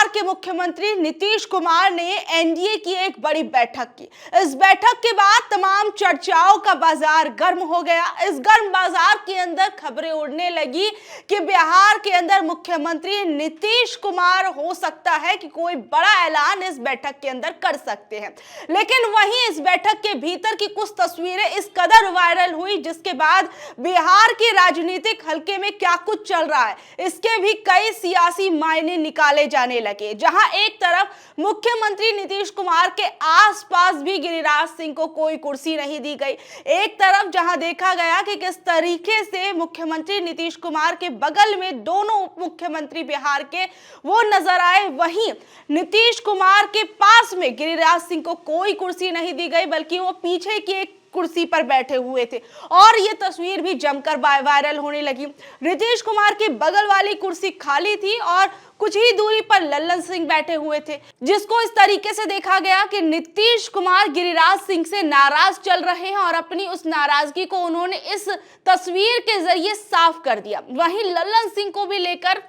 बिहार के मुख्यमंत्री नीतीश कुमार ने एनडीए की एक बड़ी बैठक की। इस बैठक के बाद तमाम चर्चाओं का बाजार गर्म हो गया। इस गर्म बाजार के अंदर खबरें उड़ने लगी कि बिहार के अंदर मुख्यमंत्री नीतीश कुमार हो सकता है कि कोई बड़ा ऐलान इस बैठक के अंदर कर सकते हैं। लेकिन वहीं इस बैठक के भीतर की कुछ तस्वीरें इस कदर वायरल हुई, जिसके बाद बिहार के राजनीतिक हलके में क्या कुछ चल रहा है इसके भी कई सियासी मायने निकाले जाने लगे। जहां एक तरफ मुख्यमंत्री नीतीश कुमार के आसपास भी गिरिराज सिंह को कोई कुर्सी नहीं दी गई, एक तरफ जहां देखा गया कि किस तरीके से मुख्यमंत्री नीतीश कुमार के बगल में दोनों उप मुख्यमंत्री बिहार के वो नजर आए, वहीं नीतीश कुमार के पास में गिरिराज सिंह को कोई कुर्सी नहीं दी गई, बल्कि वो पीछे की एक कुर्सी पर बैठे हुए थे और ये तस्वीर भी जमकर वायरल होने लगी। नीतीश कुमार के बगल वाली कुर्सी खाली थी और कुछ ही दूरी पर लल्लन सिंह बैठे हुए थे, जिसको इस तरीके से देखा गया कि नीतीश कुमार गिरिराज सिंह से नाराज चल रहे हैं और अपनी उस नाराजगी को उन्होंने इस तस्वीर के जरिए साफ कर दिया। वहीं लल्लन सिंह को भी लेकर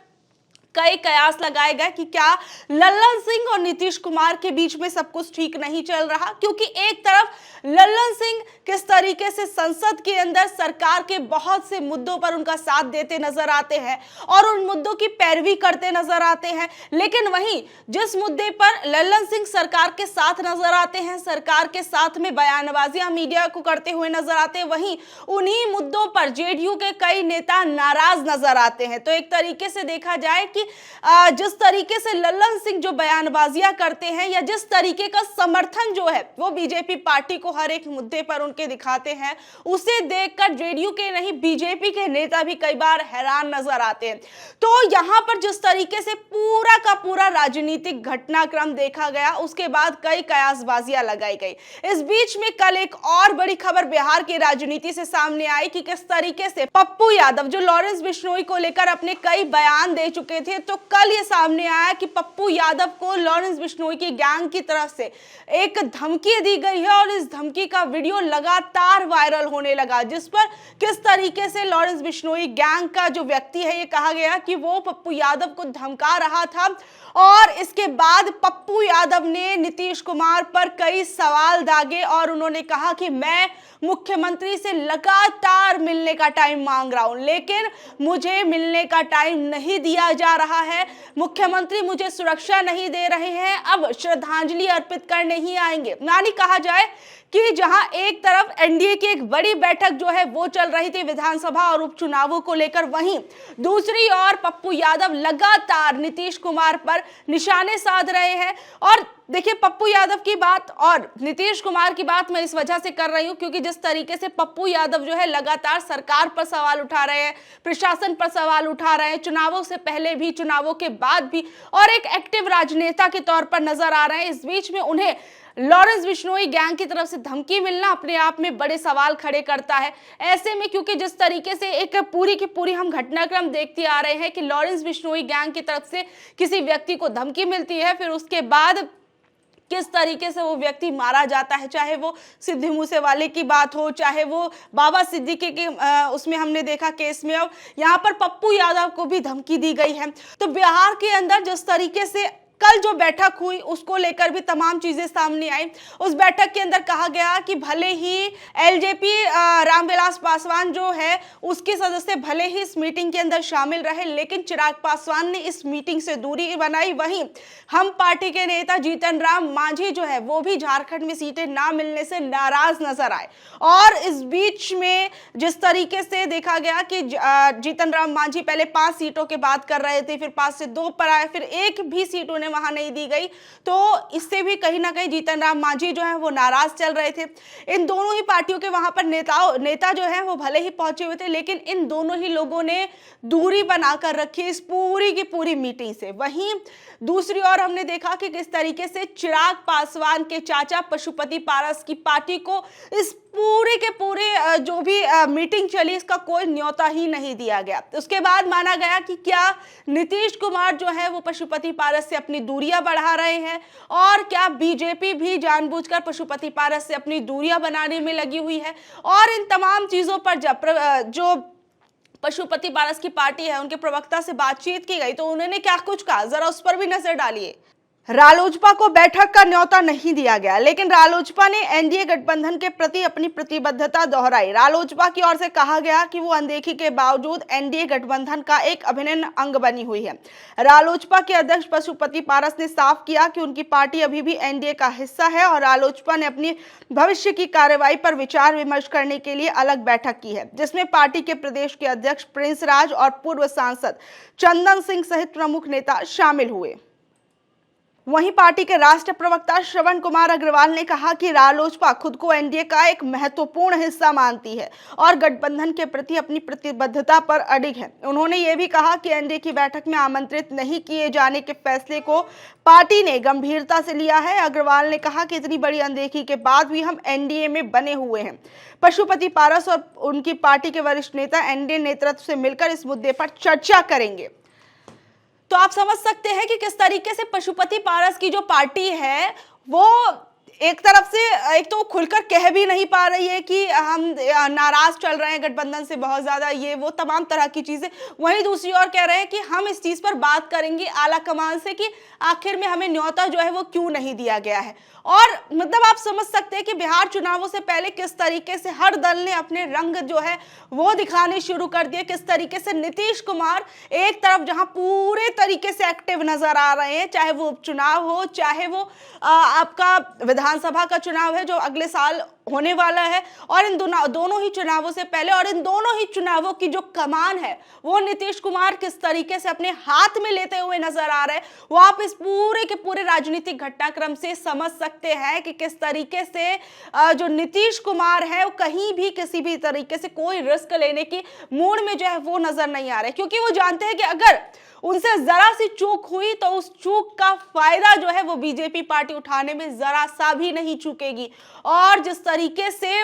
कई कयास लगाए गए कि क्या लल्लन सिंह और नीतीश कुमार के बीच में सब कुछ ठीक नहीं चल रहा, क्योंकि एक तरफ लल्लन सिंह किस तरीके से संसद के अंदर सरकार के बहुत से मुद्दों पर उनका साथ देते नजर आते हैं और उन मुद्दों की पैरवी करते नजर आते हैं, लेकिन वहीं जिस मुद्दे पर लल्लन सिंह सरकार के साथ नजर आते हैं, सरकार के साथ में बयानबाजियां मीडिया को करते हुए नजर आते हैं, वहीं उन्हीं मुद्दों पर जेडीयू के कई नेता नाराज नजर आते हैं। तो एक तरीके से देखा जाए कि जिस तरीके से लल्लन सिंह जो बयानबाजियां करते हैं या जिस तरीके का समर्थन जो है वो बीजेपी पार्टी को हर एक मुद्दे पर उनके दिखाते हैं, उसे देखकर जेडीयू के नहीं बीजेपी के नेता भी कई बार हैरान नजर आते हैं। तो यहां पर जिस तरीके से पूरा का पूरा राजनीतिक घटनाक्रम देखा गया, उसके बाद कई कयासबाजियां लगाई गई। इस बीच में कल एक और बड़ी खबर बिहार की राजनीति से सामने आई कि किस तरीके से पप्पू यादव जो लॉरेंस बिश्नोई को लेकर अपने कई बयान दे चुके थे, तो कल ये सामने आया कि पप्पू यादव को लॉरेंस बिश्नोई की गैंग की तरफ से एक धमकी दी गई है और इस धमकी का वीडियो लगातार वायरल होने लगा, जिस पर किस तरीके से लॉरेंस बिश्नोई गैंग का जो व्यक्ति है, ये कहा गया कि वो पप्पू यादव को धमका रहा था और इसके बाद पप्पू यादव ने नीतीश कुमार पर कई सवाल दागे और उन्होंने कहा कि मैं मुख्यमंत्री से लगातार मिलने का टाइम मांग रहा हूं, लेकिन मुझे मिलने का टाइम नहीं दिया जा रहा है, मुख्यमंत्री मुझे सुरक्षा नहीं दे रहे हैं, अब श्रद्धांजलि अर्पित करने ही आएंगे। यानी कहा जाए कि जहां एक तरफ एनडीए की एक बड़ी बैठक जो है वो चल रही थी विधानसभा और उपचुनावों को लेकर, वहीं दूसरी ओर पप्पू यादव लगातार नीतीश कुमार पर निशाने साध रहे हैं। और देखिए, पप्पू यादव की बात और नीतीश कुमार की बात मैं इस वजह से कर रही हूं क्योंकि जिस तरीके से पप्पू यादव जो है लगातार सरकार पर सवाल उठा रहे हैं, प्रशासन पर सवाल उठा रहे हैं, चुनावों से पहले भी चुनावों के बाद भी, और एक एक्टिव राजनेता के तौर पर नजर आ रहे हैं। इस बीच में उन्हें लॉरेंस बिश्नोई गैंग की तरफ से धमकी मिलना अपने आप में बड़े सवाल खड़े करता है। ऐसे में क्योंकि जिस तरीके से एक पूरी की पूरी हम घटनाक्रम देखते आ रहे हैं कि लॉरेंस बिश्नोई गैंग की तरफ से किसी व्यक्ति को धमकी मिलती है, फिर उसके बाद किस तरीके से वो व्यक्ति मारा जाता है, चाहे वो सिद्धू मूसेवाले की बात हो, चाहे वो बाबा सिद्दीकी के उसमें हमने देखा केस में, अब यहाँ पर पप्पू यादव को भी धमकी दी गई है। तो बिहार के अंदर जिस तरीके से कल जो बैठक हुई उसको लेकर भी तमाम चीजें सामने आई। उस बैठक के अंदर कहा गया कि भले ही एलजेपी रामविलास पासवान जो है उसके सदस्य भले ही इस मीटिंग के अंदर शामिल रहे, लेकिन चिराग पासवान ने इस मीटिंग से दूरी बनाई। वहीं हम पार्टी के नेता जीतन राम मांझी जो है वो भी झारखंड में सीटें ना मिलने से नाराज नजर आए। और इस बीच में जिस तरीके से देखा गया कि जीतन राम मांझी पहले 5 सीटों की बात कर रहे थे, फिर 5 से 2 पर आए, फिर एक भी सीट उन्हें वहां नहीं दी गई, तो इससे भी कहीं ना कहीं जीतन राम मांझी जो है वो नाराज चल रहे थे। इन दोनों ही पार्टियों के वहां पर नेता जो है वो भले ही पहुंचे हुए थे, लेकिन इन दोनों ही लोगों ने दूरी बनाकर रखी इस पूरी की पूरी मीटिंग से। वहीं दूसरी ओर हमने देखा कि किस तरीके से चिराग पासवान के चाचा पशुपति पारस की पार्टी को इस पूरे के पूरे जो भी मीटिंग चली इसका कोई न्योता ही नहीं दिया गया। उसके बाद माना गया कि क्या नीतीश कुमार जो है वो पशुपति पारस से अपनी दूरियां बढ़ा रहे हैं और क्या बीजेपी भी जानबूझकर पशुपति पारस से अपनी दूरियां बनाने में लगी हुई है। और इन तमाम चीजों पर जो पशुपति पारस की पार्टी है, उनके प्रवक्ता से बातचीत की गई तो उन्होंने क्या कुछ कहा, जरा उस पर भी नजर डालिए। रालोजपा को बैठक का न्योता नहीं दिया गया, लेकिन रालोजपा ने एनडीए गठबंधन के प्रति अपनी प्रतिबद्धता दोहराई। रालोजपा की ओर से कहा गया कि वो अनदेखी के बावजूद एनडीए गठबंधन का एक अभिन्न अंग बनी हुई है। रालोजपा के अध्यक्ष पशुपति पारस ने साफ किया कि उनकी पार्टी अभी भी एनडीए का हिस्सा है और रालोजपा ने अपनी भविष्य की कार्रवाई पर विचार विमर्श करने के लिए अलग बैठक की है, जिसमें पार्टी के प्रदेश के अध्यक्ष प्रिंस राज और पूर्व सांसद चंदन सिंह सहित प्रमुख नेता शामिल हुए। वहीं पार्टी के राष्ट्रीय प्रवक्ता श्रवण कुमार अग्रवाल ने कहा कि रालोजपा खुद को एनडीए का एक महत्वपूर्ण हिस्सा मानती है और गठबंधन के प्रति अपनी प्रतिबद्धता पर अडिग है। उन्होंने ये भी कहा कि एनडीए की बैठक में आमंत्रित नहीं किए जाने के फैसले को पार्टी ने गंभीरता से लिया है। अग्रवाल ने कहा कि इतनी बड़ी अनदेखी के बाद भी हम एनडीए में बने हुए हैं। पशुपति पारस और उनकी पार्टी के वरिष्ठ नेता एनडीए नेतृत्व से मिलकर इस मुद्दे पर चर्चा करेंगे। तो आप समझ सकते हैं कि किस तरीके से पशुपति पारस की जो पार्टी है वो एक तरफ से एक तो खुलकर कह भी नहीं पा रही है कि हम नाराज चल रहे हैं गठबंधन से बहुत ज्यादा, ये वो तमाम तरह की चीजें, वहीं दूसरी ओर कह रहे हैं कि हम इस चीज पर बात करेंगे आला कमान से कि आखिर में हमें न्योता जो है वो क्यों नहीं दिया गया है। और मतलब आप समझ सकते हैं कि बिहार चुनावों से पहले किस तरीके से हर दल ने अपने रंग जो है वो दिखाने शुरू कर दिए, किस तरीके से नीतीश कुमार एक तरफ जहां पूरे तरीके से एक्टिव नजर आ रहे हैं, चाहे वो उपचुनाव हो, चाहे वो आपका विधानसभा का चुनाव है जो अगले साल होने वाला है, और इन दोनों ही चुनावों से पहले और इन दोनों ही चुनावों की जो कमान है वो नीतीश कुमार किस तरीके से अपने हाथ में लेते हुए नजर आ रहे हैं, वो आप इस पूरे के पूरे राजनीतिक घटनाक्रम से समझ सकते हैं कि किस तरीके से जो नीतीश कुमार है वो कहीं भी किसी भी तरीके से कोई रिस्क लेने की मूड में जो है वो नजर नहीं आ रहे, क्योंकि वो जानते हैं कि अगर उनसे जरा सी चूक हुई तो उस चूक का फायदा जो है वो बीजेपी पार्टी उठाने में जरा सा भी नहीं चूकेगी। और जिस तरीके से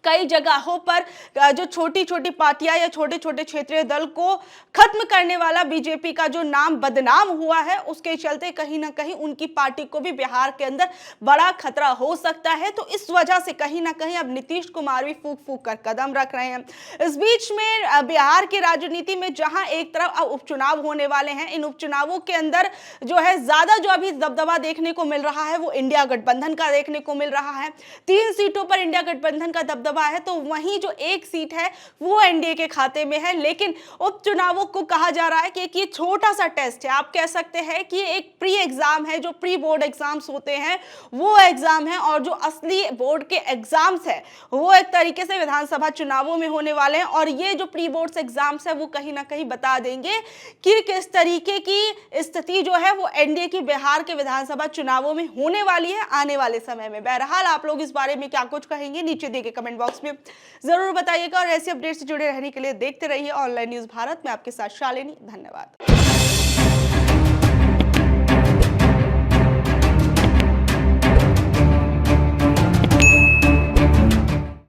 कई जगहों पर जो छोटी छोटी पार्टियां या छोटे छोटे क्षेत्रीय दल को खत्म करने वाला बीजेपी का जो नाम बदनाम हुआ है, उसके चलते कहीं ना कहीं उनकी पार्टी को भी बिहार के अंदर बड़ा खतरा हो सकता है। तो इस वजह से कहीं ना कहीं अब नीतीश कुमार भी फूक फूक कर कदम रख रहे हैं। इस बीच में बिहार की राजनीति में जहां एक तरफ अब उपचुनाव होने वाले हैं, इन उपचुनावों के अंदर जो है ज्यादा जो अभी दबदबा देखने को मिल रहा है वो इंडिया गठबंधन का देखने को मिल रहा है। 3 सीटों पर इंडिया गठबंधन का दबदबा है, तो वहीं जो एक सीट है वो एनडीए के खाते में है। लेकिन उपचुनावों को कहा जा रहा है कि एक ये छोटा सा टेस्ट है, आप कह सकते हैं कि एक प्री एग्जाम है, जो प्री बोर्ड एग्जाम्स होते हैं वो एग्जाम है, और जो असली बोर्ड के एग्जाम्स है वो एक तरीके से विधानसभा चुनावों में होने वाले हैं। और ये जो प्री बोर्ड एग्जाम्स है वो कहीं ना कहीं बता देंगे कि किस तरीके की स्थिति जो है वो एनडीए की बिहार के विधानसभा चुनावों में होने वाली है आने वाले समय में। बहरहाल आप लोग इस बारे में क्या कुछ कहेंगे नीचे दिए गए कमेंट बॉक्स में जरूर बताइएगा, और ऐसे अपडेट से जुड़े रहने के लिए देखते रहिए ऑनलाइन न्यूज भारत में। आपके साथ शालिनी, धन्यवाद।